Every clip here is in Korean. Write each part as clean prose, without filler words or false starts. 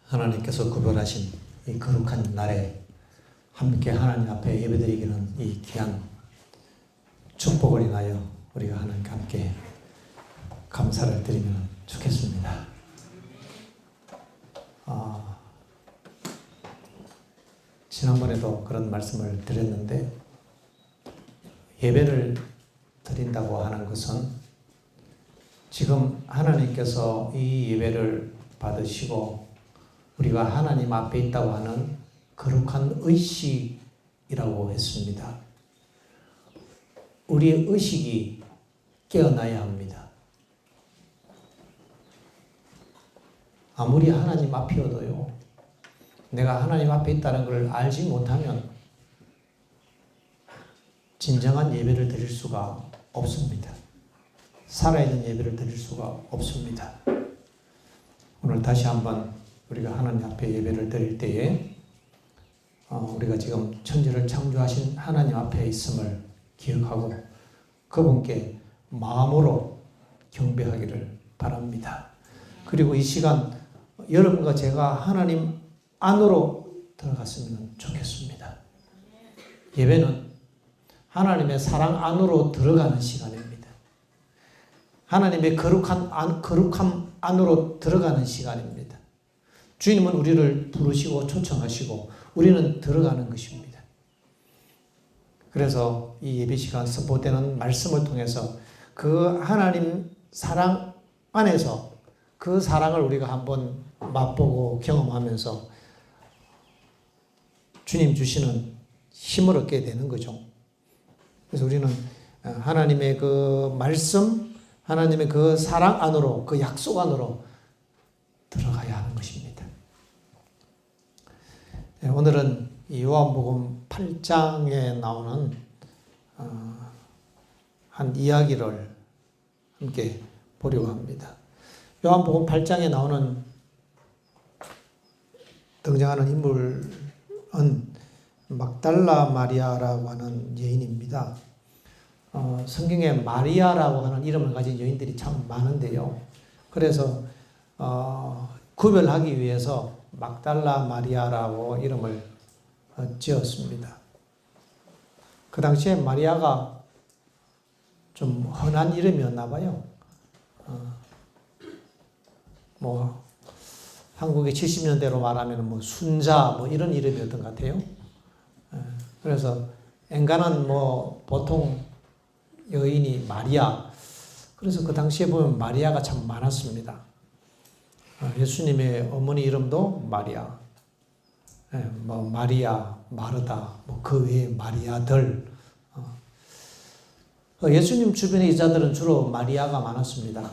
하나님께서 구별하신 이 거룩한 날에 함께 하나님 앞에 예배드리기는 이 귀한 축복을 인하여 우리가 하나님께 함께 감사를 드리면 좋겠습니다. 지난번에도 그런 말씀을 드렸는데, 예배를 드린다고 하는 것은 지금 하나님께서 이 예배를 받으시고 우리가 하나님 앞에 있다고 하는 거룩한 의식이라고 했습니다. 우리의 의식이 깨어나야 합니다. 아무리 하나님 앞이어도요, 내가 하나님 앞에 있다는 걸 알지 못하면 진정한 예배를 드릴 수가 없습니다. 살아있는 예배를 드릴 수가 없습니다. 오늘 다시 한번 우리가 하나님 앞에 예배를 드릴 때에 우리가 지금 천지를 창조하신 하나님 앞에 있음을 기억하고 그분께 마음으로 경배하기를 바랍니다. 그리고 이 시간 여러분과 제가 하나님 안으로 들어갔으면 좋겠습니다. 예배는 하나님의 사랑 안으로 들어가는 시간입니다. 하나님의 거룩함 안으로 들어가는 시간입니다. 주님은 우리를 부르시고 초청하시고 우리는 들어가는 것입니다. 그래서 이 예배 시간 선포되는 말씀을 통해서 그 하나님 사랑 안에서 그 사랑을 우리가 한번 맛보고 경험하면서 주님 주시는 힘을 얻게 되는 거죠. 그래서 우리는 하나님의 그 말씀, 하나님의 그 사랑 안으로, 그 약속 안으로 들어가야 하는 것입니다. 오늘은 요한복음 8장에 나오는 한 이야기를 함께 보려고 합니다. 요한복음 8장에 나오는 등장하는 인물은 막달라 마리아라고 하는 여인입니다. 성경에 마리아라고 하는 이름을 가진 여인들이 참 많은데요. 그래서 구별하기 위해서 막달라 마리아라고 이름을 지었습니다. 그 당시에 마리아가 좀 흔한 이름이었나 봐요. 한국의 70년대로 말하면 순자 이런 이름이었던 것 같아요. 그래서 엔간한 보통 여인이 마리아. 그래서 그 당시에 보면 마리아가 참 많았습니다. 예수님의 어머니 이름도 마리아. 마리아, 마르다, 그 외에 마리아들. 예수님 주변의 여자들은 주로 마리아가 많았습니다.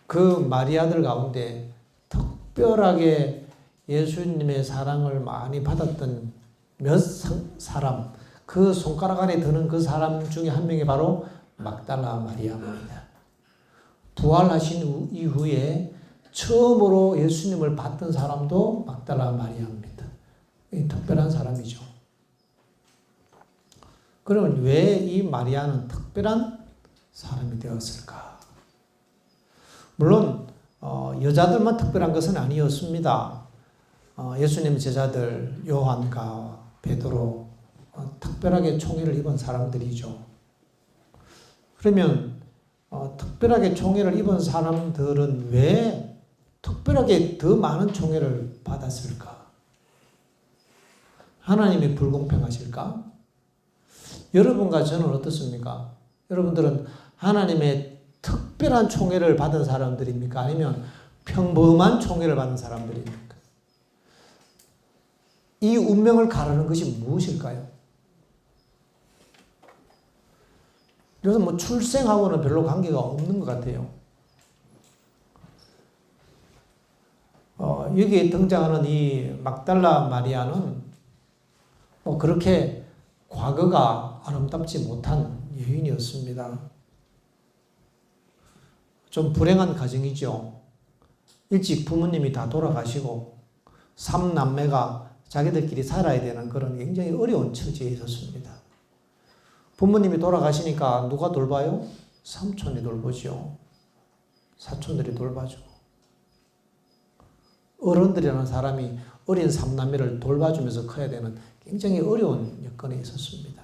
그 마리아들 가운데 특별하게 예수님의 사랑을 많이 받았던 몇 사람, 그 손가락 안에 드는 그 사람 중에 한 명이 바로 막달라 마리아입니다. 부활하신 이후에 처음으로 예수님을 봤던 사람도 막달라 마리아입니다. 특별한 사람이죠. 그러면 왜 이 마리아는 특별한 사람이 되었을까? 물론 여자들만 특별한 것은 아니었습니다. 예수님 제자들 요한과 베드로 특별하게 총애를 입은 사람들이죠. 그러면 특별하게 총애를 입은 사람들은 왜 특별하게 더 많은 총애를 받았을까? 하나님이 불공평하실까? 여러분과 저는 어떻습니까? 여러분들은 하나님의 특별한 총애를 받은 사람들입니까? 아니면 평범한 총애를 받은 사람들입니까? 이 운명을 가르는 것이 무엇일까요? 요즘 출생하고는 별로 관계가 없는 것 같아요. 여기에 등장하는 이 막달라 마리아는 그렇게 과거가 아름답지 못한 여인이었습니다. 좀 불행한 가정이죠. 일찍 부모님이 다 돌아가시고 3남매가 자기들끼리 살아야 되는 그런 굉장히 어려운 처지에 있었습니다. 부모님이 돌아가시니까 누가 돌봐요? 삼촌이 돌보죠. 사촌들이 돌봐주고. 어른들이라는 사람이 어린 삼남매를 돌봐주면서 커야 되는 굉장히 어려운 여건에 있었습니다.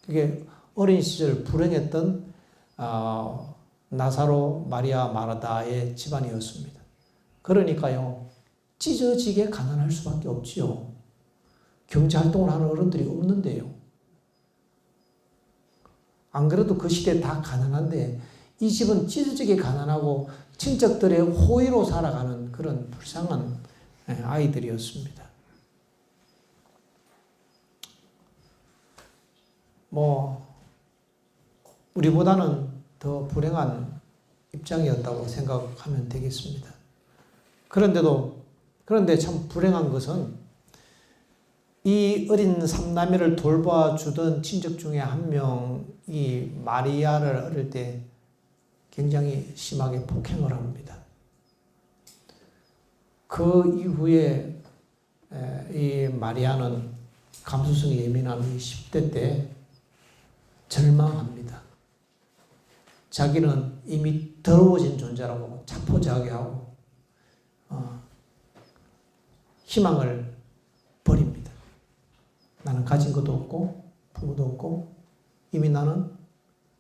그게 어린 시절 불행했던 나사로, 마리아, 마르다의 집안이었습니다. 그러니까요, 찢어지게 가난할 수밖에 없지요. 경제활동을 하는 어른들이 없는데요. 안 그래도 그 시대에 다 가난한데 이 집은 찢어지게 가난하고 친척들의 호의로 살아가는 그런 불쌍한 아이들이었습니다. 우리보다는 더 불행한 입장이었다고 생각하면 되겠습니다. 그런데 참 불행한 것은 이 어린 삼남매를 돌봐주던 친척 중에 한 명이 마리아를 어릴 때 굉장히 심하게 폭행을 합니다. 그 이후에 이 마리아는 감수성이 예민한 10대 때 절망합니다. 자기는 이미 더러워진 존재라고 자포자기하고 희망을 버립니다. 나는 가진 것도 없고 부모도 없고 이미 나는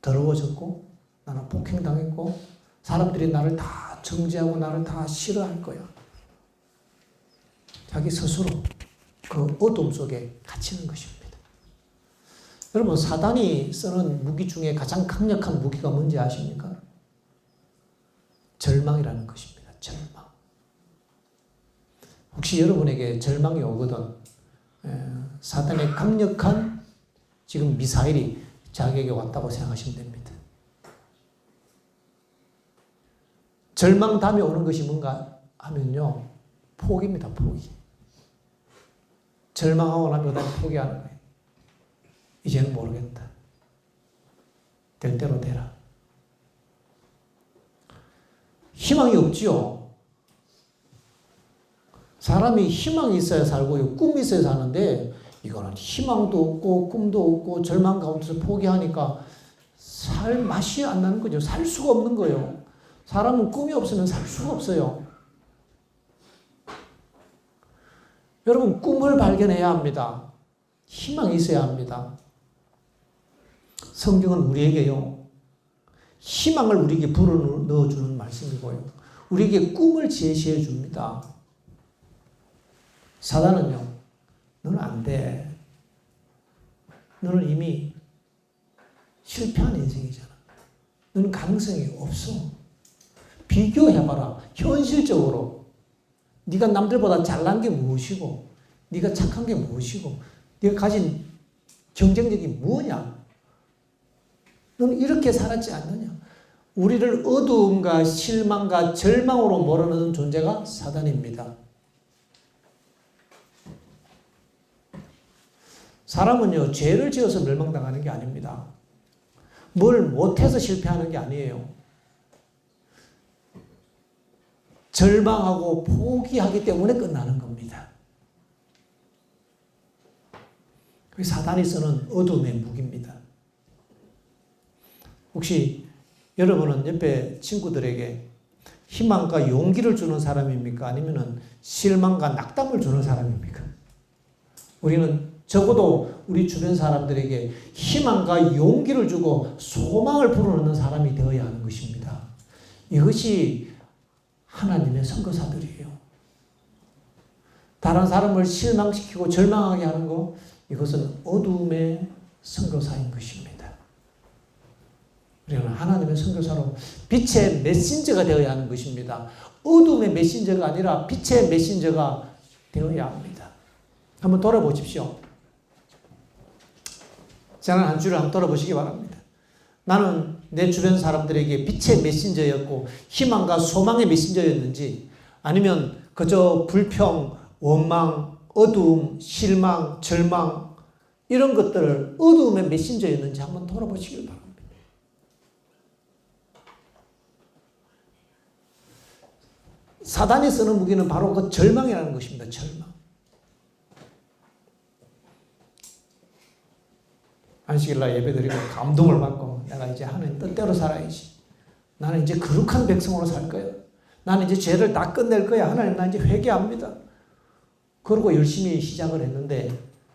더러워졌고 나는 폭행당했고 사람들이 나를 다 정죄하고 나를 다 싫어할 거야. 자기 스스로 그 어둠 속에 갇히는 것입니다. 여러분, 사단이 쓰는 무기 중에 가장 강력한 무기가 뭔지 아십니까? 절망이라는 것입니다. 절망. 혹시 여러분에게 절망이 오거든 사단의 강력한 지금 미사일이 자기에게 왔다고 생각하시면 됩니다. 절망 다음에 오는 것이 뭔가 하면요, 포기입니다. 포기. 절망하고 나면 그다음에 포기하는 거예요. 이제는 모르겠다. 될 대로 되라. 희망이 없지요. 사람이 희망이 있어야 살고요, 꿈이 있어야 사는데 이거는 희망도 없고 꿈도 없고 절망 가운데서 포기하니까 살 맛이 안 나는 거죠. 살 수가 없는 거예요. 사람은 꿈이 없으면 살 수가 없어요. 여러분, 꿈을 발견해야 합니다. 희망이 있어야 합니다. 성경은 우리에게요, 희망을 우리에게 불어넣어주는 말씀이고요, 우리에게 꿈을 제시해 줍니다. 사단은요, 너는 안 돼. 너는 이미 실패한 인생이잖아. 너는 가능성이 없어. 비교해봐라. 현실적으로 네가 남들보다 잘난 게 무엇이고 네가 착한 게 무엇이고 네가 가진 경쟁력이 뭐냐. 너는 이렇게 살았지 않느냐. 우리를 어두움과 실망과 절망으로 몰아넣는 존재가 사단입니다. 사람은요, 죄를 지어서 멸망당하는 게 아닙니다. 뭘 못해서 실패하는 게 아니에요. 절망하고 포기하기 때문에 끝나는 겁니다. 그게 사단이 쓰는 어둠의 무기입니다. 혹시 여러분은 옆에 친구들에게 희망과 용기를 주는 사람입니까? 아니면 실망과 낙담을 주는 사람입니까? 우리는 적어도 우리 주변 사람들에게 희망과 용기를 주고 소망을 불어넣는 사람이 되어야 하는 것입니다. 이것이 하나님의 선교사들이에요. 다른 사람을 실망시키고 절망하게 하는 것, 이것은 어둠의 선교사인 것입니다. 우리는 하나님의 선교사로 빛의 메신저가 되어야 하는 것입니다. 어둠의 메신저가 아니라 빛의 메신저가 되어야 합니다. 한번 돌아보십시오. 지난 한 주를 한번 돌아보시기 바랍니다. 나는 내 주변 사람들에게 빛의 메신저였고 희망과 소망의 메신저였는지, 아니면 그저 불평, 원망, 어두움, 실망, 절망, 이런 것들을 어두움의 메신저였는지 한번 돌아보시길 바랍니다. 사단이 쓰는 무기는 바로 그 절망이라는 것입니다. 절망. 안식일날 예배드리고 감동을 받고 내가 이제 하나님 뜻대로 살아야지. 나는 이제 거룩한 백성으로 살 거야. 나는 이제 죄를 다 끝낼 거야. 하나님 나 이제 회개합니다. 그러고 열심히 시작을 했는데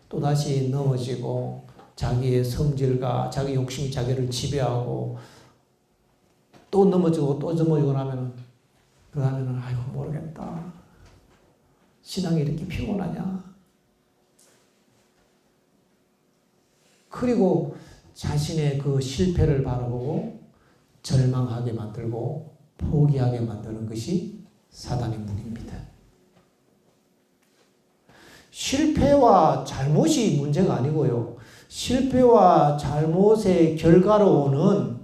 또다시 넘어지고 자기의 성질과 자기 욕심이 자기를 지배하고 또 넘어지고 또 넘어지고 나면은 그러면은 아이고 모르겠다. 신앙이 이렇게 피곤하냐. 그리고 자신의 그 실패를 바라보고 절망하게 만들고 포기하게 만드는 것이 사단의 무기입니다. 실패와 잘못이 문제가 아니고요. 실패와 잘못의 결과로 오는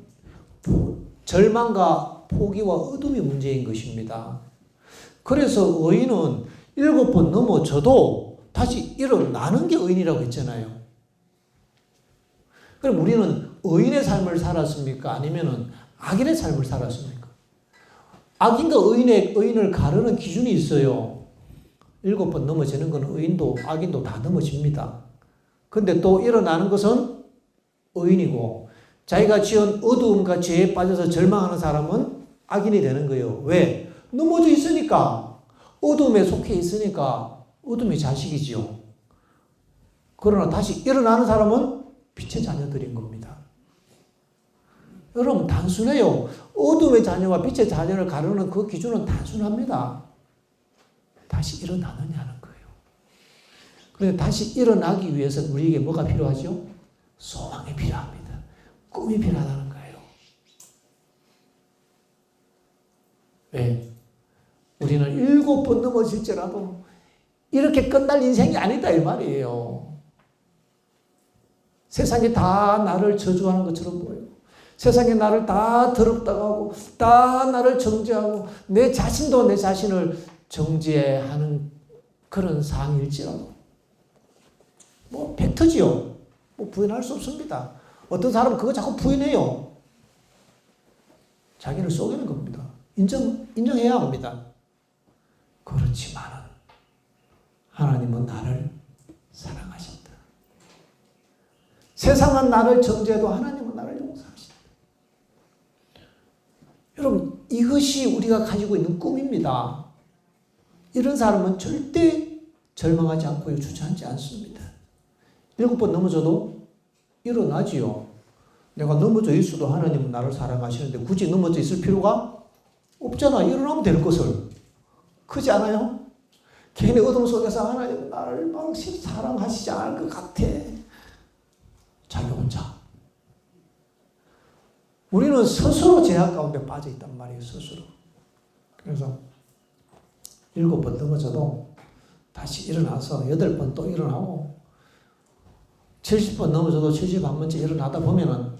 절망과 포기와 어둠이 문제인 것입니다. 그래서 의인은 7번 넘어져도 다시 일어나는 게 의인이라고 했잖아요. 그럼 우리는 의인의 삶을 살았습니까? 아니면 악인의 삶을 살았습니까? 악인과 의인을 가르는 기준이 있어요. 7번 넘어지는 건 의인도 악인도 다 넘어집니다. 근데 또 일어나는 것은 의인이고 자기가 지은 어두움과 죄에 빠져서 절망하는 사람은 악인이 되는 거예요. 왜? 넘어져 있으니까. 어둠에 속해 있으니까 어둠의 자식이지요. 그러나 다시 일어나는 사람은 빛의 자녀들인 겁니다. 여러분 단순해요. 어둠의 자녀와 빛의 자녀를 가르는 그 기준은 단순합니다. 다시 일어나느냐는 거예요. 그런데 다시 일어나기 위해서 우리에게 뭐가 필요하죠? 소망이 필요합니다. 꿈이 필요하다는 거예요. 왜? 우리는 7번 넘어질지라도 이렇게 끝날 인생이 아니다 이 말이에요. 세상이 다 나를 저주하는 것처럼 보여요. 세상이 나를 다 더럽다고 하고 다 나를 정죄하고 내 자신도 내 자신을 정죄하는 그런 상황일지라도 뭐 팩트지요. 뭐 부인할 수 없습니다. 어떤 사람은 그거 자꾸 부인해요. 자기를 속이는 겁니다. 인정해야 합니다. 그렇지만은 하나님은 나를 사랑하신다. 세상은 나를 정죄해도 하나님은 나를 용서하신다. 여러분 이것이 우리가 가지고 있는 꿈입니다. 이런 사람은 절대 절망하지 않고 주저앉지 않습니다. 7번 넘어져도 일어나지요. 내가 넘어져 있어도 하나님은 나를 사랑하시는데 굳이 넘어져 있을 필요가 없잖아. 일어나면 될 것을. 크지 않아요? 괜히 어둠 속에서 하나님은 나를 막 사랑하시지 않을 것 같아. 자기 혼자. 우리는 스스로 제약 가운데 빠져 있단 말이에요. 스스로. 그래서 7번 넘어져도 다시 일어나서 8번 또 일어나고 70번 넘어져도 71번째 일어나다 보면은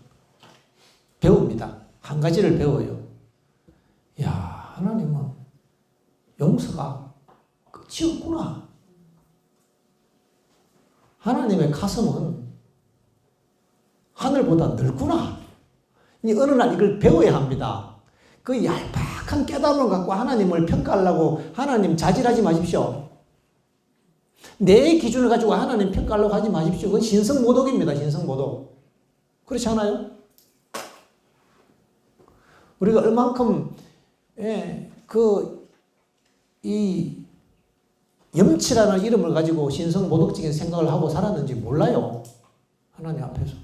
배웁니다. 한 가지를 배워요. 야, 하나님은 용서가 끝이 없구나. 하나님의 가슴은 하늘보다 넓구나. 어느 날 이걸 배워야 합니다. 그 얄팍한 깨달음을 갖고 하나님을 평가하려고 하나님 자질하지 마십시오. 내 기준을 가지고 하나님 평가하려고 하지 마십시오. 그건 신성모독입니다. 신성모독. 그렇지 않아요? 우리가 얼만큼 이 염치라는 이름을 가지고 신성모독적인 생각을 하고 살았는지 몰라요. 하나님 앞에서.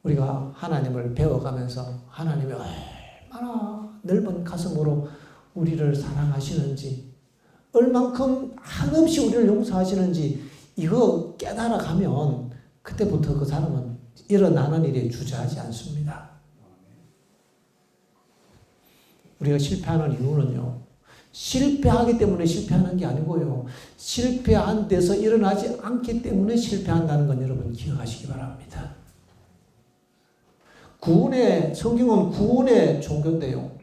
우리가 하나님을 배워가면서 하나님이 얼마나 넓은 가슴으로 우리를 사랑하시는지 얼만큼 한없이 우리를 용서하시는지 이거 깨달아가면 그때부터 그 사람은 일어나는 일에 주저하지 않습니다. 우리가 실패하는 이유는요. 실패하기 때문에 실패하는 게 아니고요. 실패한 데서 일어나지 않기 때문에 실패한다는 건 여러분 기억하시기 바랍니다. 성경은 구원의 종교인데요.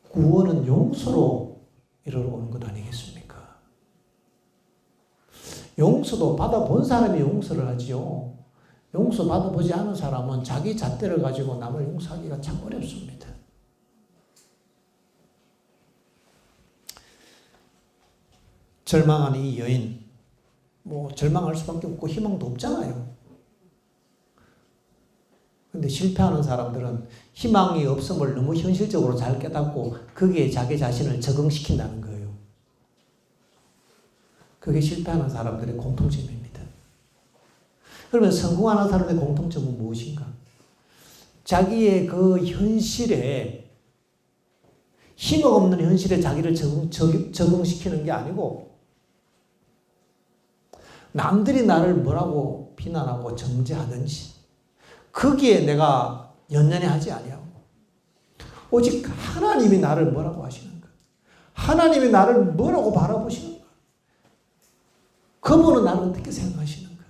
구원은 용서로 이르러 오는 것 아니겠습니까? 용서도 받아본 사람이 용서를 하지요. 용서 받아보지 않은 사람은 자기 잣대를 가지고 남을 용서하기가 참 어렵습니다. 절망하는 이 여인, 절망할 수밖에 없고 희망도 없잖아요. 근데 실패하는 사람들은 희망이 없음을 너무 현실적으로 잘 깨닫고 거기에 자기 자신을 적응시킨다는 거예요. 그게 실패하는 사람들의 공통점입니다. 그러면 성공하는 사람의 공통점은 무엇인가? 자기의 그 현실에, 희망 없는 현실에 자기를 적응시키는 게 아니고 남들이 나를 뭐라고 비난하고 정죄하든지 거기에 내가 연연해 하지 아니하고 오직 하나님이 나를 뭐라고 하시는가? 하나님이 나를 뭐라고 바라보시는가? 그분은 나를 어떻게 생각하시는가?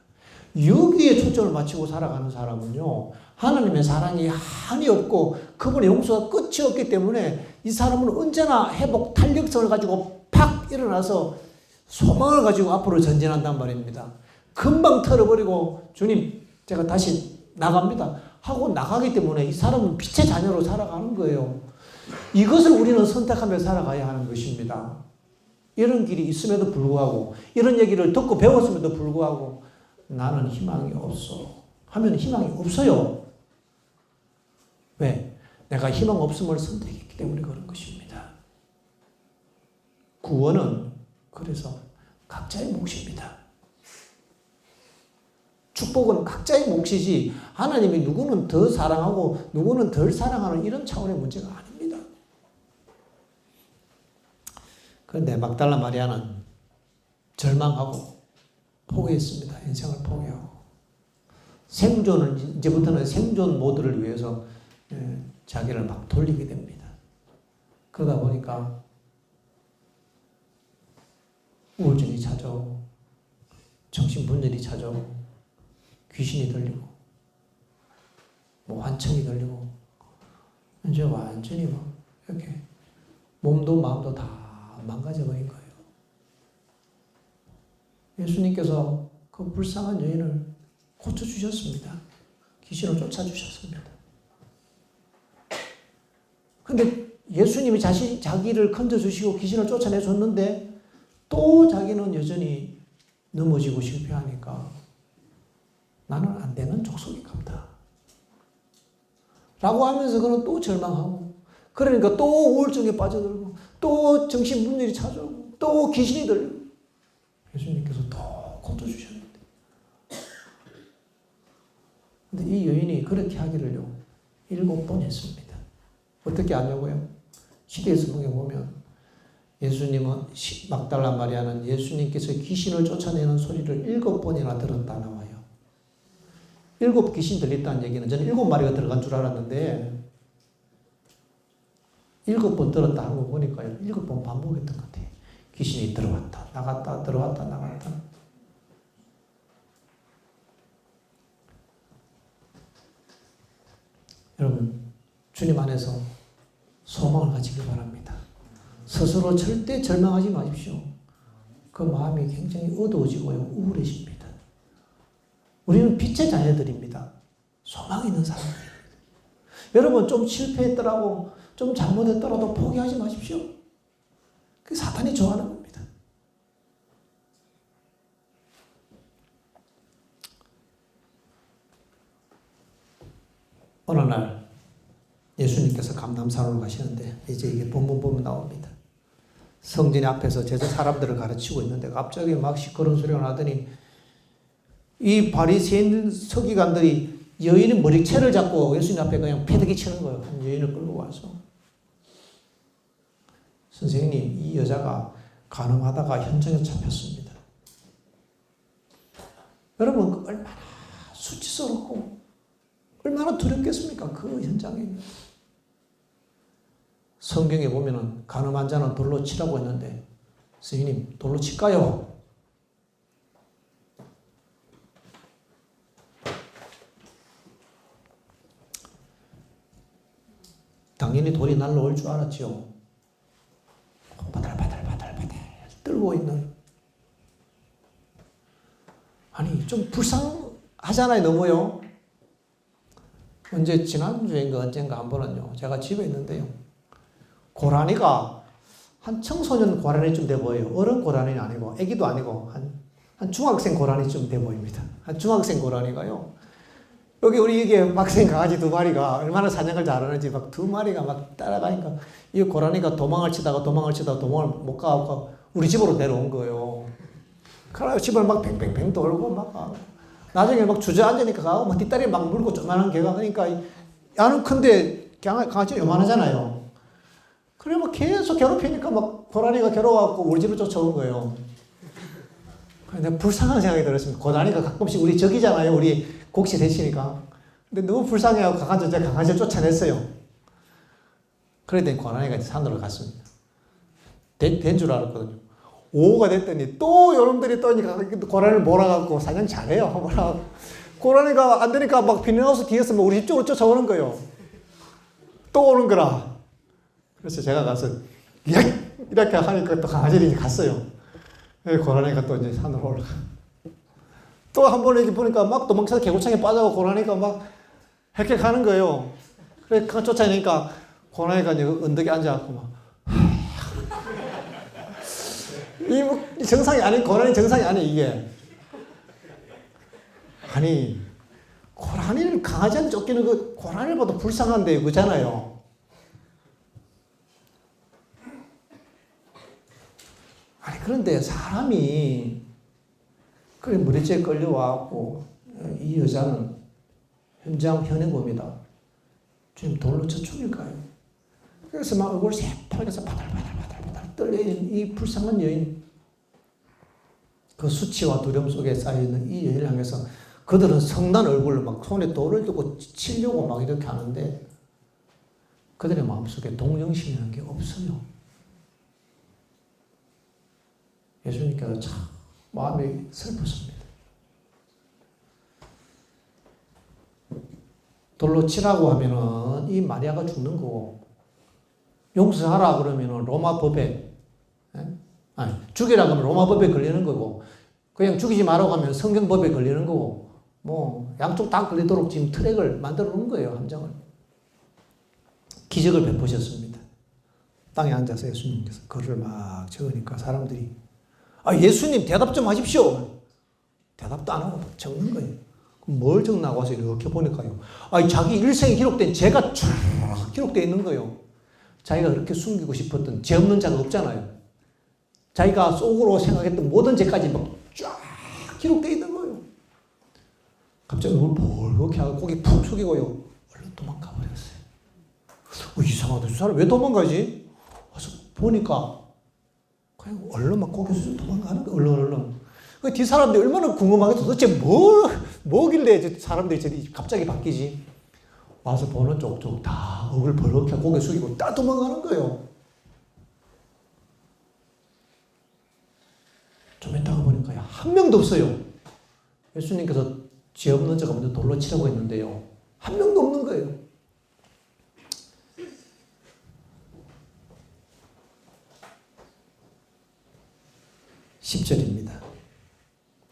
여기에 초점을 맞추고 살아가는 사람은요, 하나님의 사랑이 한이 없고 그분의 용서가 끝이 없기 때문에 이 사람은 언제나 회복 탄력성을 가지고 팍 일어나서 소망을 가지고 앞으로 전진한단 말입니다. 금방 털어버리고 주님 제가 다시 나갑니다 하고 나가기 때문에 이 사람은 빛의 자녀로 살아가는 거예요. 이것을 우리는 선택하며 살아가야 하는 것입니다. 이런 길이 있음에도 불구하고 이런 얘기를 듣고 배웠음에도 불구하고 나는 희망이 없어 하면 희망이 없어요. 왜? 내가 희망 없음을 선택했기 때문에 그런 것입니다. 구원은 그래서 각자의 몫입니다. 축복은 각자의 몫이지 하나님이 누구는 더 사랑하고 누구는 덜 사랑하는 이런 차원의 문제가 아닙니다. 그런데 막달라 마리아는 절망하고 포기했습니다. 인생을 포기하고 생존을 이제부터는 생존 모드를 위해서 자기를 막 돌리게 됩니다. 그러다 보니까 우울증이 찾아오고 정신분열이 찾아오고 귀신이 들리고 뭐 환청이 들리고 이제 완전히 막 이렇게 몸도 마음도 다 망가져버린 거예요. 예수님께서 그 불쌍한 여인을 고쳐주셨습니다. 귀신을 쫓아주셨습니다. 근데 예수님이 자기를 건져주시고 귀신을 쫓아내줬는데 또 자기는 여전히 넘어지고 실패하니까 나는 안 되는 족속이 같다. 라고 하면서 그는 또 절망하고 그러니까 또 우울증에 빠져들고 또 정신분열이 찾아오고 또 귀신이 들리고 예수님께서 또 고쳐주셨는데 근데 이 여인이 그렇게 하기를요 7번 했습니다. 어떻게 하냐고요? 시대 성경에 보면 예수님은 막달라 마리아는 예수님께서 귀신을 쫓아내는 소리를 7번이나 들었다 나와요. 7 귀신 들렸다는 얘기는 저는 7마리가 들어간 줄 알았는데 7번 들었다 하는 거 보니까요. 7번 반복했던 것 같아요. 귀신이 들어왔다 나갔다 들어왔다 나갔다. 여러분 주님 안에서 소망을 가지길 바랍니다. 스스로 절대 절망하지 마십시오. 그 마음이 굉장히 어두워지고요. 우울해집니다. 우리는 빛의 자녀들입니다. 소망 있는 사람들입니다. 여러분 좀 실패했더라고 좀 잘못했더라도 포기하지 마십시오. 그게 사탄이 좋아하는 겁니다. 어느 날 예수님께서 감람산으로 가시는데 이제 이게 본문 보면 나옵니다. 성전 앞에서 제자 사람들을 가르치고 있는데 갑자기 막 시끄러운 소리가 나더니 이 바리새인 서기관들이 여인의 머리채를 잡고 예수님 앞에 그냥 패대기 치는 거예요. 한 여인을 끌고 와서 선생님 이 여자가 간음하다가 현장에 잡혔습니다. 여러분 얼마나 수치스럽고 얼마나 두렵겠습니까? 그 현장에 성경에 보면은 간음한 자는 돌로 치라고 했는데 선생님 돌로 칠까요? 당연히 돌이 날라올 줄 알았죠. 바들바들 떨고 있는 아니 좀 불쌍하잖아요. 너무요. 지난주인가 언젠가 한 번은요 제가 집에 있는데요 고라니가 한 청소년 고라니쯤 돼 보여요. 어른 고라니는 아니고 애기도 아니고 한 중학생 고라니쯤 돼 보입니다. 한 중학생 고라니가요 여기 우리 이게 박생 강아지 두 마리가 얼마나 사냥을 잘하는지 막 두 마리가 막 따라가니까 이 고라니가 도망을 치다가 도망을 못 가고 우리 집으로 내려온 거예요. 그래서 집을 막 뱅뱅뱅 돌고 막 나중에 막 주저앉으니까 가고 막 뒷다리 막 물고 조그만한 개가 그러니까 야는 큰데 강아지는 요만하잖아요. 그래 막 계속 괴롭히니까 막 고라니가 괴로워갖고 우리 집을 쫓아온 거예요. 근데 불쌍한 생각이 들었습니다. 고라니가 가끔씩 우리 적이잖아요. 우리 곡식 대치니까. 근데 너무 불쌍해요. 강아지를 쫓아냈어요. 그랬더니 고라니가 산으로 갔습니다. 된 줄 알았거든요. 오후가 됐더니 또 여러분들이 또 고라니를 몰아갖고 사냥 잘해요. 고라니가 안 되니까 막 비닐하우스 뒤에서 막 우리 집 쪽으로 쫓아오는 거예요. 또 오는 거라. 그래서 제가 가서 이렇게 하니까 또 강아지들이 갔어요. 고라니가 또 이제 산으로 올라가. 또 한 번 이렇게 보니까 막 도망쳐서 개구창에 빠져고 고라니가 막 헥헥 거예요. 그래 쫓아내니까 고라니가 이제 언덕에 앉아갖고 막 이 정상이 아닌 고라니 정상이 아니 이게. 아니 고라니를 강아지한테 쫓기는 그 고라니를 봐도 불쌍한데 그잖아요. 아니 그런데 사람이 그래 무리째 끌려와갖고 이 여자는 현장 현행범이다. 지금 돌로 쳐 죽일까요? 그래서 막 얼굴 새빨개서 바들바들 떨려있는 이 불쌍한 여인, 그 수치와 두려움 속에 쌓여있는 이 여인을 향해서 그들은 성난 얼굴로 막 손에 돌을 들고 치려고 막 이렇게 하는데 그들의 마음속에 동정심이라는 게 없어요. 예수님께서 참 마음이 슬펐습니다. 돌로 치라고 하면은 이 마리아가 죽는 거고, 용서하라 그러면은 로마 법에, 아니, 죽이라 그러면 로마 법에 걸리는 거고, 그냥 죽이지 말라고 하면 성경 법에 걸리는 거고, 뭐, 양쪽 다 걸리도록 지금 트랙을 만들어 놓은 거예요, 함정을. 기적을 베푸셨습니다. 땅에 앉아서 예수님께서 글을 막 적으니까 사람들이, 예수님 대답 좀 하십시오. 대답도 안 하고 적는 거예요. 뭘 적나고 와서 이렇게 보니까요. 자기 일생에 기록된 죄가 쫙 기록되어 있는 거예요. 자기가 그렇게 숨기고 싶었던 죄 없는 자가 없잖아요. 자기가 속으로 생각했던 모든 죄까지 막 쫙 기록되어 있는 거예요. 갑자기 얼굴 벌겋게 하고 고개 푹 숙이고요. 얼른 도망가 버렸어요. 이상하다. 저 사람 왜 도망가지? 와서 보니까 그냥 얼른 막 고개 숙이고 도망가는 거예요. 얼른. 그 뒤 사람들이 얼마나 궁금하게 도대체 뭐길래 사람들이 갑자기 바뀌지? 와서 보는 쪽쪽 다 얼굴 벌겋게 고개 숙이고 다 도망가는 거예요. 좀 있다가 보니까 한 명도 없어요. 예수님께서 죄 없는 자가 먼저 돌로 치라고 했는데요. 한 명도 없는 거예요. (10절입니다)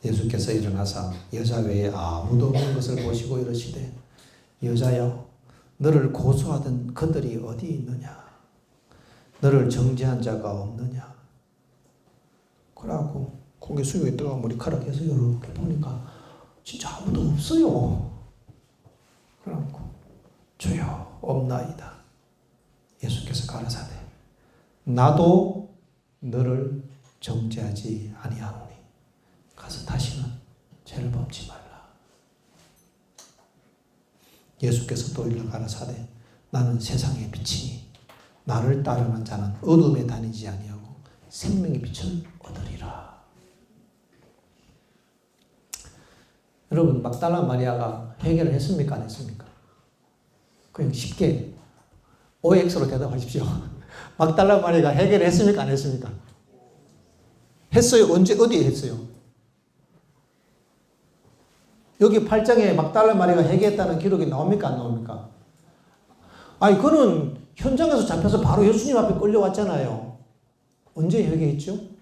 예수께서 일어나사 여자 외에 아무도 없는 것을 보시고 이르시되 여자여 너를 고소하던 그들이 어디 있느냐? 너를 정죄한 자가 없느냐? 그러고 고개 숙이고 있다가 머리카락에서 이렇게 보니까 진짜 아무도 없어요. 그러고 주여 없나이다. 예수께서 가라사대 나도 너를 정죄하지 아니하노니 가서 다시는 죄를 범치 말라. 예수께서 또 일러 가라사대 나는 세상의 빛이니 나를 따르는 자는 어둠에 다니지 아니하고 생명의 빛을 얻으리라. 여러분 막달라 마리아가 해결을 했습니까? 안 했습니까? 그냥 쉽게 OX로 대답하십시오. 막달라 마리아가 해결을 했습니까? 안 했습니까? 했어요. 언제 어디에 했어요? 여기 8장에 막달라 마리아가 회개했다는 기록이 나옵니까? 안 나옵니까? 그는 현장에서 잡혀서 바로 예수님 앞에 끌려왔잖아요. 언제 회개했죠?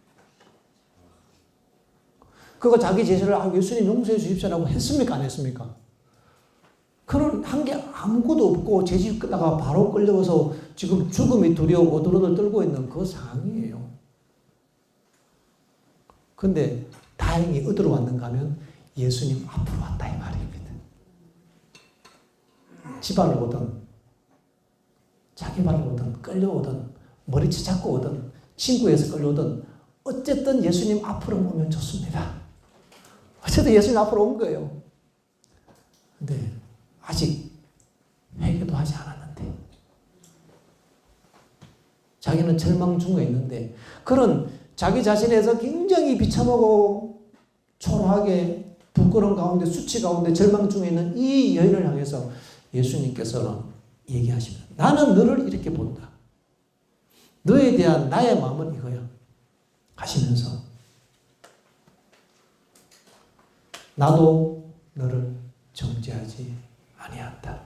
그가 자기 제사를 예수님 용서해 주십시오라고 했습니까? 안 했습니까? 그는 한 게 아무것도 없고 제지 끝나가 바로 끌려와서 지금 죽음이 두려워 오들오들 떨고 있는 그 상황이에요. 근데 다행히 어디로 왔는가 하면 예수님 앞으로 왔다 이 말입니다. 집안을 오든 자기 발을 오든 끌려오든 머리채 잡고 오든 친구에서 끌려오든 어쨌든 예수님 앞으로 오면 좋습니다. 어쨌든 예수님 앞으로 온 거예요. 근데 아직 회개도 하지 않았는데 자기는 절망 중에 있는데 그런 자기 자신에서 굉장히 비참하고 초라하게 부끄러운 가운데 수치 가운데 절망 중에 있는 이 여인을 향해서 예수님께서는 얘기하십니다. 나는 너를 이렇게 본다. 너에 대한 나의 마음은 이거야. 하시면서 나도 너를 정죄하지 아니한다.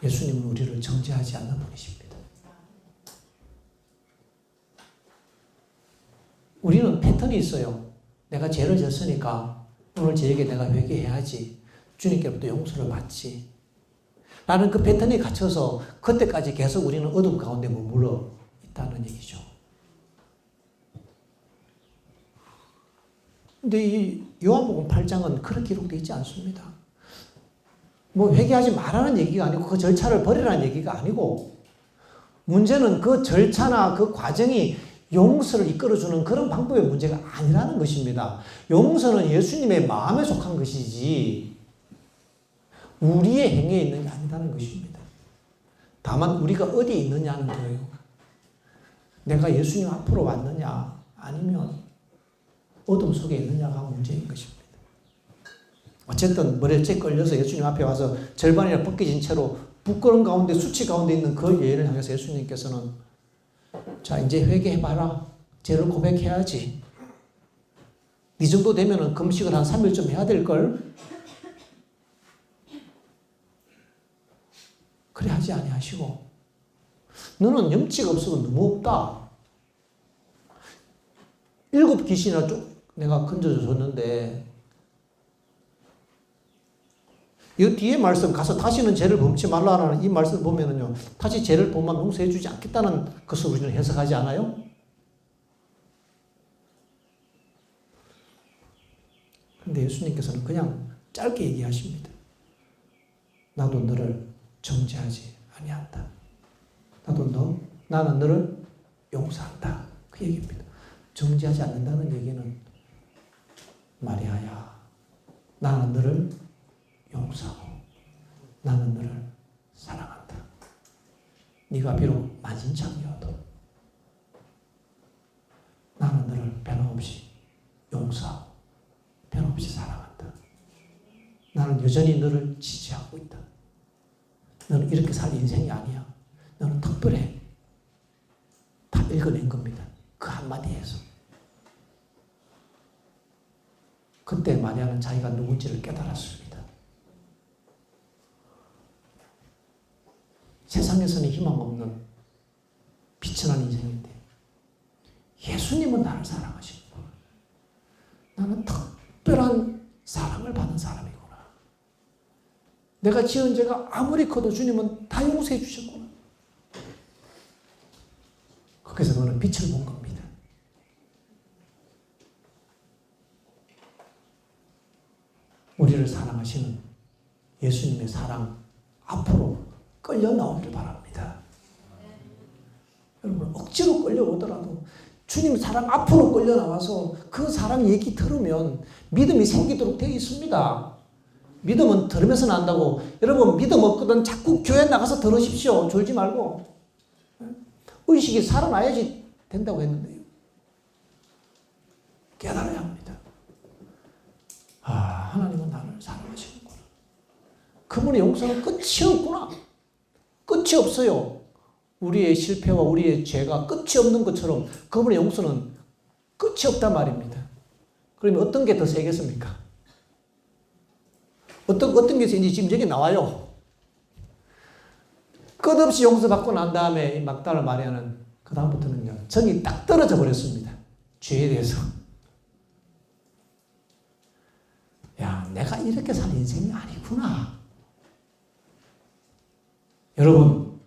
예수님은 우리를 정죄하지 않는 분이십니다. 우리는 패턴이 있어요. 내가 죄를 졌으니까 오늘 저에게 내가 회개해야지. 주님께로부터 용서를 받지. 라는 그 패턴에 갇혀서 그때까지 계속 우리는 어둠 가운데 머물러 있다는 얘기죠. 근데 이 요한복음 8장은 그렇게 기록되어 있지 않습니다. 뭐 회개하지 말라는 얘기가 아니고 그 절차를 버리라는 얘기가 아니고 문제는 그 절차나 그 과정이 용서를 이끌어주는 그런 방법의 문제가 아니라는 것입니다. 용서는 예수님의 마음에 속한 것이지 우리의 행위에 있는 게 아니라는 것입니다. 다만 우리가 어디에 있느냐는 거예요. 내가 예수님 앞으로 왔느냐 아니면 어둠 속에 있느냐가 문제인 것입니다. 어쨌든 머리채 끌려서 예수님 앞에 와서 절반이나 벗겨진 채로 부끄러운 가운데 수치 가운데 있는 그 여인을 향해서 예수님께서는 자 이제 회개해봐라. 죄를 고백해야지. 이 정도 되면은 금식을 한 3일쯤 해야 될걸. 그래 하지 아니하시고 너는 염치가 없어도 너무 없다. 7 귀신이나 내가 건져줬는데 이 뒤에 말씀 가서 다시는 죄를 범치 말라는 이 말씀을 보면은요 다시 죄를 범하면 용서해 주지 않겠다는 것을 우리는 해석하지 않아요? 그런데 예수님께서는 그냥 짧게 얘기하십니다. 나도 너를 정죄하지 아니한다. 나는 너를 용서한다. 그 얘기입니다. 정죄하지 않는다는 얘기는 마리아야, 나는 너를 용서하고 나는 너를 사랑한다. 네가 비록 만신창이어도 나는 너를 변함없이 용서하고 변함없이 사랑한다. 나는 여전히 너를 지지하고 있다. 너는 이렇게 살 인생이 아니야. 너는 특별해. 다 읽어낸 겁니다. 그 한마디에서. 그때 마리아는 자기가 누군지를 깨달았습니다. 세상에서는 희망 없는 비천한 인생인데 예수님은 나를 사랑하시구나. 나는 특별한 사랑을 받은 사람이구나. 내가 지은 죄가 아무리 커도 주님은 다 용서해 주셨구나. 거기서 너는 빛을 본 겁니다. 우리를 사랑하시는 예수님의 사랑 앞으로 끌려 나오기를 바랍니다. 여러분 억지로 끌려오더라도 주님 사랑 앞으로 끌려 나와서 그 사랑 얘기 들으면 믿음이 생기도록 되어 있습니다. 믿음은 들으면서 난다고. 여러분 믿음 없거든 자꾸 교회 나가서 들으십시오. 졸지 말고. 의식이 살아나야지 된다고 했는데요. 깨달아야 합니다. 하나님은 나를 사랑하시는구나. 그분의 용서는 끝이 없구나. 끝이 없어요. 우리의 실패와 우리의 죄가 끝이 없는 것처럼 그분의 용서는 끝이 없단 말입니다. 그러면 어떤 게 더 세겠습니까? 어떤 게 이제 지금 여기 나와요. 끝없이 용서받고 난 다음에 이 막달라 마리아는 그 다음부터는요 정이 딱 떨어져 버렸습니다. 죄에 대해서. 야, 내가 이렇게 살 인생이 아니구나. 여러분,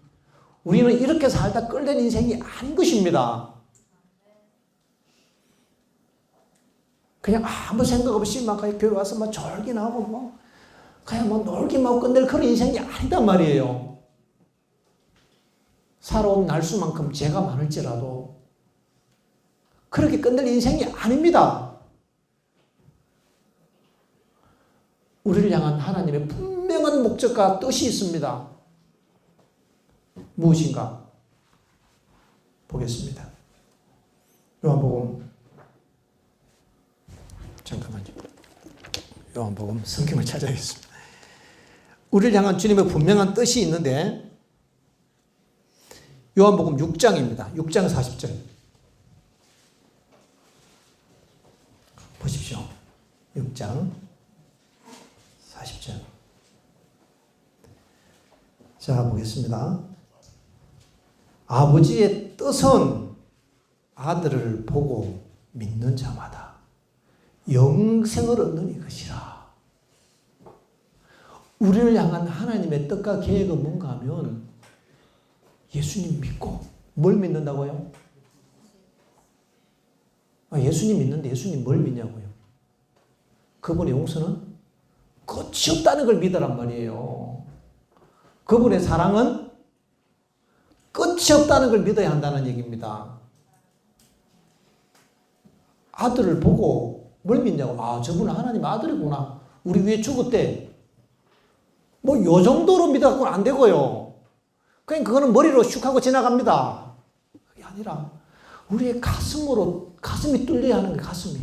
우리는 이렇게 살다 끌린 인생이 아닌 것입니다. 그냥 아무 생각 없이 막 교회 와서 막 졸기나 하고 뭐 그냥 뭐 놀기만 하고 끝낼 그런 인생이 아니단 말이에요. 살아온 날수만큼 죄가 많을지라도 그렇게 끝낼 인생이 아닙니다. 우리를 향한 하나님의 분명한 목적과 뜻이 있습니다. 무엇인가? 보겠습니다. 요한복음 잠깐만요. 요한복음 성경을 찾아야겠습니다. 우리를 향한 주님의 분명한 뜻이 있는데 요한복음 6장입니다. 6장 40절 보십시오. 6장 40절 자 보겠습니다. 아버지의 뜻은 아들을 보고 믿는 자마다 영생을 얻는 이것이라. 우리를 향한 하나님의 뜻과 계획은 뭔가 하면 예수님 믿고 뭘 믿는다고요? 예수님 믿는데 예수님 뭘 믿냐고요? 그분의 용서는 끝이 없다는 걸 믿으란 말이에요. 그분의 사랑은 끝이 없다는 걸 믿어야 한다는 얘기입니다. 아들을 보고 뭘 믿냐고. 아, 저분은 하나님 아들이구나. 우리 위에 죽었대. 뭐 요 정도로 믿어갖고는 안 되고요. 그냥 그거는 머리로 슉 하고 지나갑니다. 그게 아니라 우리의 가슴이 뚫려야 하는 거예요. 가슴이.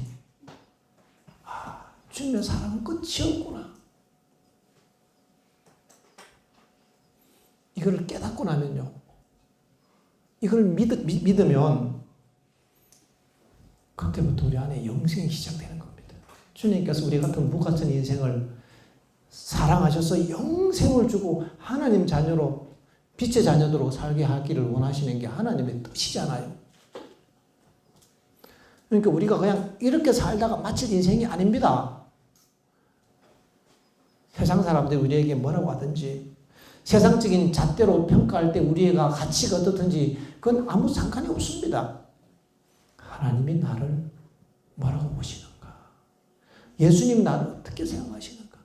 아, 주님의 사랑은 끝이 없구나. 이걸 깨닫고 나면요. 이걸 믿으면 그때부터 우리 안에 영생이 시작되는 겁니다. 주님께서 우리 같은 무 같은 인생을 사랑하셔서 영생을 주고 하나님 자녀로 빛의 자녀들로 살게 하기를 원하시는 게 하나님의 뜻이잖아요. 그러니까 우리가 그냥 이렇게 살다가 마칠 인생이 아닙니다. 세상 사람들이 우리에게 뭐라고 하든지 세상적인 잣대로 평가할 때 우리가 가치가 어떻든지 그건 아무 상관이 없습니다. 하나님이 나를 뭐라고 보시는가? 예수님 나를 어떻게 생각하시는가?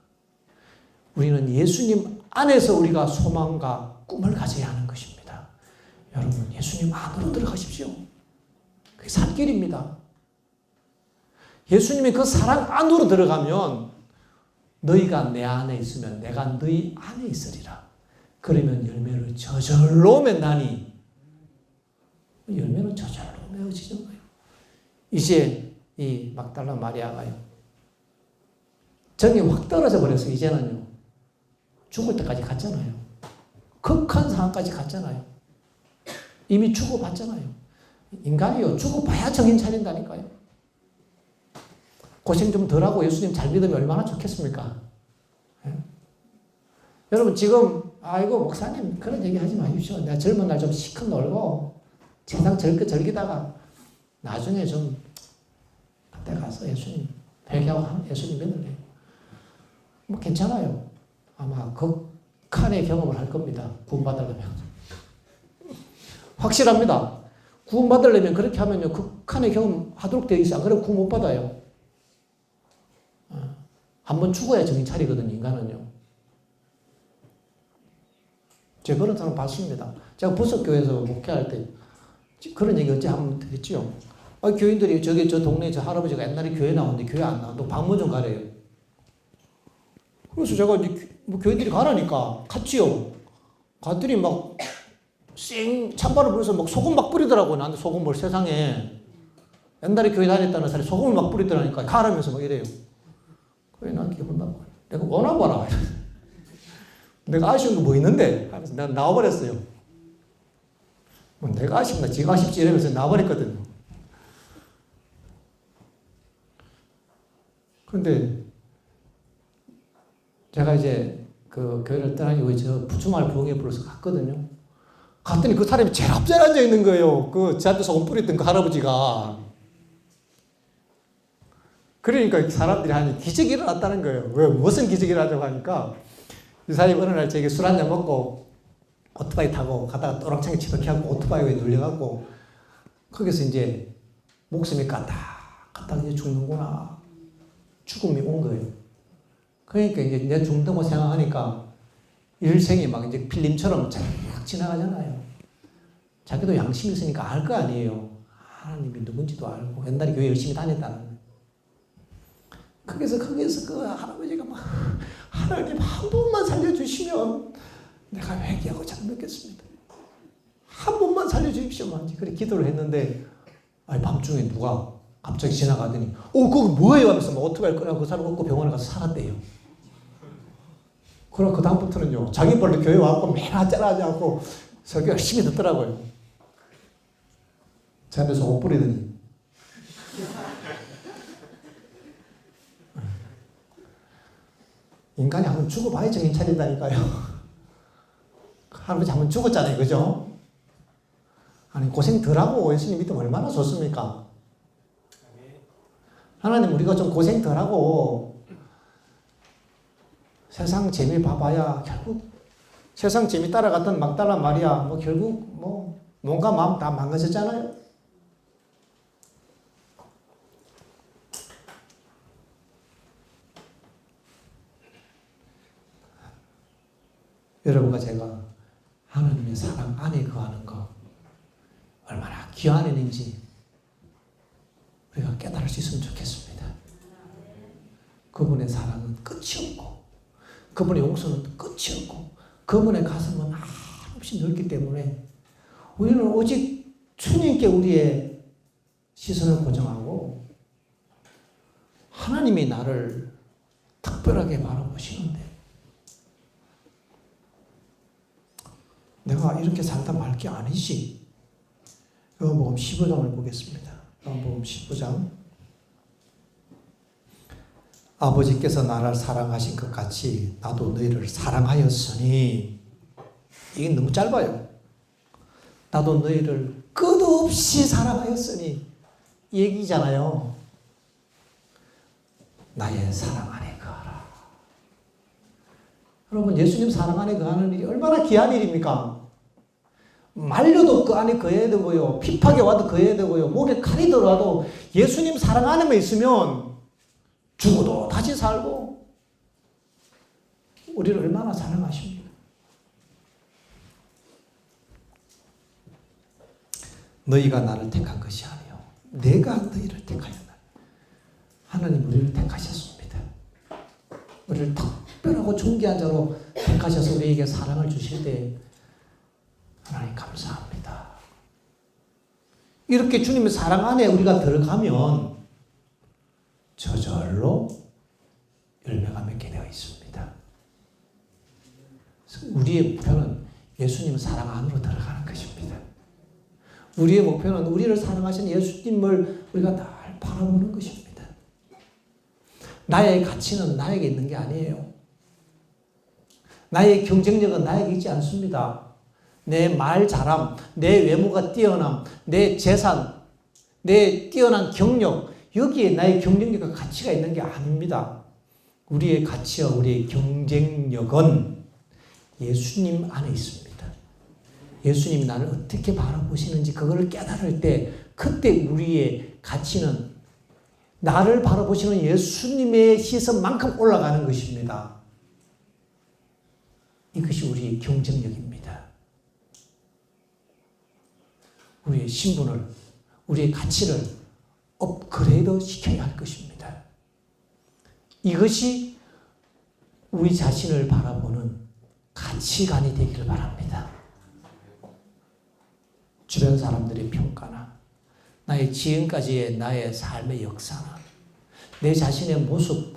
우리는 예수님 안에서 우리가 소망과 꿈을 가져야 하는 것입니다. 여러분, 예수님 안으로 들어가십시오. 그게 살 길입니다. 예수님의 그 사랑 안으로 들어가면 너희가 내 안에 있으면 내가 너희 안에 있으리라. 그러면 열매를 저절로 맺나니 열매는 저절로 맺어지는 거예요. 이제 이 막달라 마리아가요. 정이 확 떨어져 버려서 이제는요. 죽을 때까지 갔잖아요. 극한 상황까지 갔잖아요. 이미 죽어봤잖아요. 인간이요. 죽어봐야 정신 차린다니까요. 고생 좀 덜하고 예수님 잘 믿으면 얼마나 좋겠습니까? 예? 여러분 지금 아이고 목사님 그런 얘기 하지 마십시오. 내가 젊은 날 좀 시컷 놀고 세상 즐기다가 나중에 좀 그때 가서 예수님 회개하고 예수님 믿을래요. 뭐 괜찮아요. 아마 극한의 경험을 할 겁니다. 구원받으려면. 확실합니다. 구원받으려면 그렇게 하면요. 극한의 경험 하도록 되어 있어요. 안 그러면 구원 못 받아요. 한번 죽어야 정신 차리거든요. 인간은요. 제가 그런 사람 봤습니다. 제가 부석교회에서 목회할 때 그런 얘기 어째 한번 했지요. 교인들이 저 동네 저 할아버지가 옛날에 교회 나오는데 교회 안 나와. 너 방문 좀 가래요. 그래서 제가 이제 뭐 교인들이 가라니까 갔지요. 갔더니 막 찬바람 불어서 막 소금 막 뿌리더라고요. 나한테 소금을 세상에. 옛날에 교회 다녔다는 사람이 소금을 막 뿌리더라니까 가라면서 막 이래요. 그래 난 기분 나빠. 내가 원하 봐라. 내가 아쉬운 거 뭐 있는데? 하면서 내가 나와버렸어요. 내가 아쉽나 지가 아쉽지 이러면서 나와버렸거든요. 그런데 제가 이제 그 교회를 떠나기 위해 저 부추마을 부흥회 불러서 갔거든요. 갔더니 그 사람이 제일 앞자리에 앉아 있는 거예요. 그 저한테 소금 뿌렸던 그 할아버지가. 그러니까 사람들이 하니 기적이 일어났다는 거예요. 왜 무슨 기적이 일어나냐고 하니까 이 사람이 어느 날 저에게 술 한잔 먹고 오토바이 타고 가다가 또랑창에 치덕해갖고 오토바이에 눌려갖고 거기서 이제 목숨이 까딱까딱 이제 죽는구나. 죽음이 온 거예요. 그러니까 이제 내 죽는다고 생각하니까 일생이 막 이제 필름처럼 쫙 지나가잖아요. 자기도 양심이 있으니까 알 거 아니에요. 하나님이 누군지도 알고 옛날에 교회 열심히 다녔다는 거예요. 거기서 그 할아버지가 막 하나님 한 번만 살려주시면 내가 회개하고 잘 믿겠습니다. 한 번만 살려주십시오. 그래 기도를 했는데 아니 밤중에 누가 갑자기 지나가더니 그거 뭐예요? 하면서 뭐 어떻게 할 거냐고 그 사람 얻고 병원에 가서 살았대요. 그럼 그 다음부터는요 자기 벌로 교회 와갖고 매일 짜라하지 않고 설교 열심히 듣더라고요. 제 앞에서 옷 뿌리더니 인간이 한번 죽어봐야 정신 차린다니까요. 할아버지 한번 죽었잖아요. 그죠? 아니 고생 덜하고 예수님 믿으면 얼마나 좋습니까? 하나님 우리가 좀 고생 덜하고 세상 재미 봐봐야 결국 세상 재미 따라갔던 막 따라 말이야 뭐 결국 뭐 몸과 마음 다 망가졌잖아요. 여러분과 제가 하나님의 사랑 안에 거하는 거 얼마나 귀한 일인지 우리가 깨달을 수 있으면 좋겠습니다. 그분의 사랑은 끝이 없고 그분의 용서는 끝이 없고 그분의 가슴은 한없이 넓기 때문에 우리는 오직 주님께 우리의 시선을 고정하고 하나님이 나를 특별하게 바라보시는데 내가 이렇게 살다 말 게 아니지. 요한복음 15장을 보겠습니다. 요한복음 15장. 아버지께서 나를 사랑하신 것 같이 나도 너희를 사랑하였으니 이게 너무 짧아요. 나도 너희를 끝없이 사랑하였으니 이 얘기잖아요. 나의 사랑 안에 거하라. 여러분 예수님 사랑 안에 거하는 일이 얼마나 귀한 일입니까? 말려도 그 안에 거해야 되고요. 핍하게 와도 거해야 되고요. 목에 칼이 들어와도 예수님 사랑 안에만 있으면 죽어도 다시 살고 우리를 얼마나 사랑하십니까? 너희가 나를 택한 것이 아니요 내가 너희를 택하였다. 하나님 우리를 택하셨습니다. 우리를 특별하고 존귀한 자로 택하셔서 우리에게 사랑을 주실 때 하나님 감사합니다. 이렇게 주님의 사랑 안에 우리가 들어가면 저절로 열매가 맺게 되어 있습니다. 우리의 목표는 예수님 사랑 안으로 들어가는 것입니다. 우리의 목표는 우리를 사랑하신 예수님을 우리가 날 바라보는 것입니다. 나의 가치는 나에게 있는 게 아니에요. 나의 경쟁력은 나에게 있지 않습니다. 내 말 잘함, 내 외모가 뛰어남, 내 재산, 내 뛰어난 경력, 여기에 나의 경쟁력과 가치가 있는 게 아닙니다. 우리의 가치와 우리의 경쟁력은 예수님 안에 있습니다. 예수님이 나를 어떻게 바라보시는지 그걸 깨달을 때 그때 우리의 가치는 나를 바라보시는 예수님의 시선만큼 올라가는 것입니다. 이것이 우리의 경쟁력입니다. 우리의 신분을, 우리의 가치를 업그레이드 시켜야 할 것입니다. 이것이 우리 자신을 바라보는 가치관이 되기를 바랍니다. 주변 사람들의 평가나 나의 지금까지의 나의 삶의 역사나 내 자신의 모습,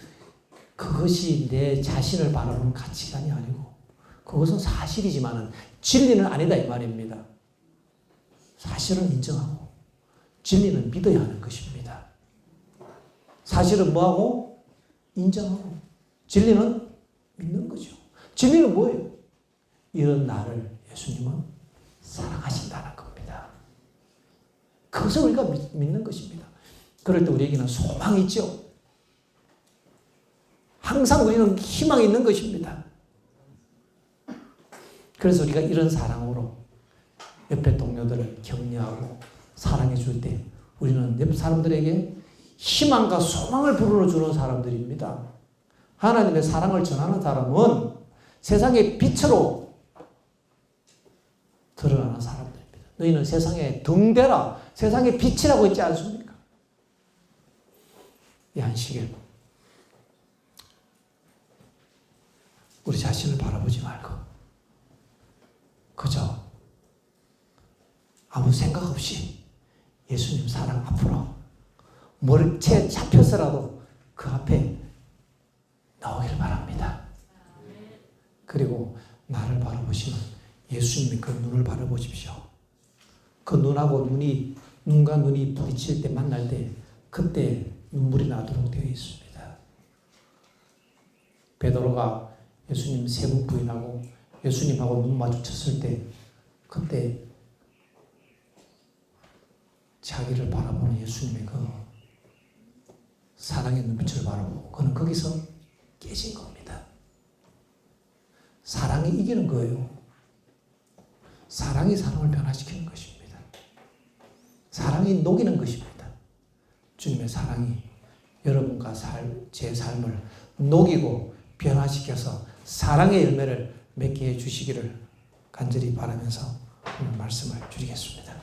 그것이 내 자신을 바라보는 가치관이 아니고 그것은 사실이지만 진리는 아니다 이 말입니다. 사실은 인정하고 진리는 믿어야 하는 것입니다. 사실은 뭐하고? 인정하고 진리는 믿는 거죠. 진리는 뭐예요? 이런 나를 예수님은 사랑하신다는 겁니다. 그것을 우리가 믿는 것입니다. 그럴 때 우리에게는 소망이 있죠. 항상 우리는 희망이 있는 것입니다. 그래서 우리가 이런 사랑으로 옆에 동료들을 격려하고 사랑해 줄 때 우리는 옆 사람들에게 희망과 소망을 불어주는 사람들입니다. 하나님의 사랑을 전하는 사람은 세상의 빛으로 드러나는 사람들입니다. 너희는 세상의 등대라, 세상의 빛이라고 있지 않습니까? 이 안식일 우리 자신을 바라보지 말고 그저 아무 생각 없이 예수님 사랑 앞으로 머리채 잡혀서라도 그 앞에 나오기를 바랍니다. 그리고 나를 바라보시는 예수님의 그 눈을 바라보십시오. 그 눈하고 눈과 눈이 부딪힐 때 만날 때 그때 눈물이 나도록 되어 있습니다. 베드로가 예수님 세 번 부인하고 예수님하고 눈 마주쳤을 때 그때 자기를 바라보는 예수님의 그 사랑의 눈빛을 바라보고 그는 거기서 깨진 겁니다. 사랑이 이기는 거예요. 사랑이 사람을 변화시키는 것입니다. 사랑이 녹이는 것입니다. 주님의 사랑이 여러분과 제 삶을 녹이고 변화시켜서 사랑의 열매를 맺게 해주시기를 간절히 바라면서 오늘 말씀을 드리겠습니다.